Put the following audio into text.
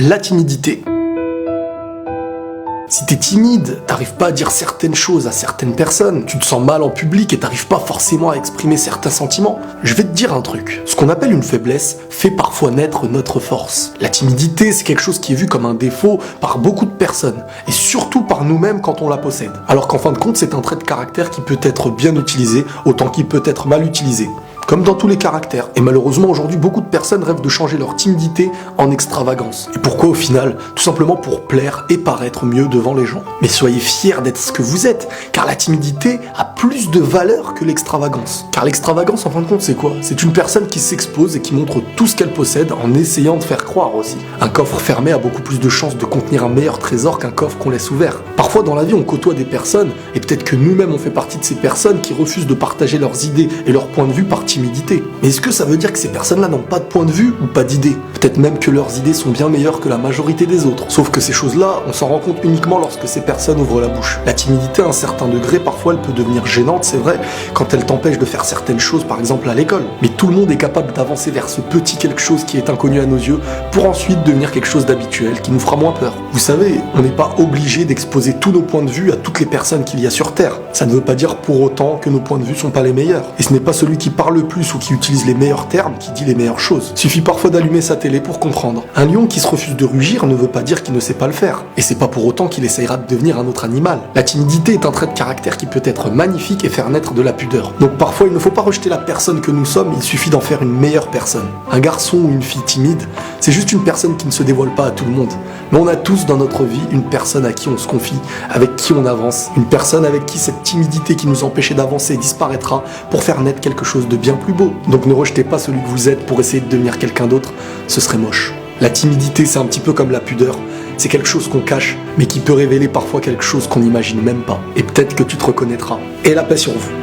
La timidité. Si t'es timide, t'arrives pas à dire certaines choses à certaines personnes, tu te sens mal en public et t'arrives pas forcément à exprimer certains sentiments, je vais te dire un truc. Ce qu'on appelle une faiblesse fait parfois naître notre force. La timidité, c'est quelque chose qui est vu comme un défaut par beaucoup de personnes, et surtout par nous-mêmes quand on la possède. Alors qu'en fin de compte, c'est un trait de caractère qui peut être bien utilisé, autant qu'il peut être mal utilisé. Comme dans tous les caractères. Et malheureusement, aujourd'hui, beaucoup de personnes rêvent de changer leur timidité en extravagance. Et pourquoi au final? Tout simplement pour plaire et paraître mieux devant les gens. Mais soyez fiers d'être ce que vous êtes, car la timidité a plus de valeur que l'extravagance. Car l'extravagance, en fin de compte, c'est quoi? C'est une personne qui s'expose et qui montre tout ce qu'elle possède en essayant de faire croire aussi. Un coffre fermé a beaucoup plus de chances de contenir un meilleur trésor qu'un coffre qu'on laisse ouvert. Parfois, dans la vie, on côtoie des personnes, et peut-être que nous-mêmes, on fait partie de ces personnes qui refusent de partager leurs idées et leurs points de vue par timidité. Mais est-ce que ça veut dire que ces personnes-là n'ont pas de point de vue ou pas d'idées? Peut-être même que leurs idées sont bien meilleures que la majorité des autres. Sauf que ces choses-là, on s'en rend compte uniquement lorsque ces personnes ouvrent la bouche. La timidité, à un certain degré, parfois elle peut devenir gênante, c'est vrai, quand elle t'empêche de faire certaines choses, par exemple à l'école. Mais tout le monde est capable d'avancer vers ce petit quelque chose qui est inconnu à nos yeux, pour ensuite devenir quelque chose d'habituel, qui nous fera moins peur. Vous savez, on n'est pas obligé d'exposer tous nos points de vue à toutes les personnes qu'il y a sur Terre. Ça ne veut pas dire pour autant que nos points de vue sont pas les meilleurs. Et ce n'est pas celui qui parle le plus ou qui utilise les meilleurs termes qui dit les meilleures choses. Suffit parfois d'allumer sa télé pour comprendre. Un lion qui se refuse de rugir ne veut pas dire qu'il ne sait pas le faire. Et c'est pas pour autant qu'il essayera de devenir un autre animal. La timidité est un trait de caractère qui peut être magnifique et faire naître de la pudeur. Donc parfois il ne faut pas rejeter la personne que nous sommes, il suffit d'en faire une meilleure personne. Un garçon ou une fille timide, c'est juste une personne qui ne se dévoile pas à tout le monde. Mais on a tous dans notre vie une personne à qui on se confie, avec qui on avance, une personne avec qui cette timidité qui nous empêchait d'avancer disparaîtra pour faire naître quelque chose de bien plus beau. Donc ne rejetez pas celui que vous êtes pour essayer de devenir quelqu'un d'autre, ce serait moche. La timidité, c'est un petit peu comme la pudeur. C'est quelque chose qu'on cache, mais qui peut révéler parfois quelque chose qu'on n'imagine même pas. Et peut-être que tu te reconnaîtras. Et la paix sur vous.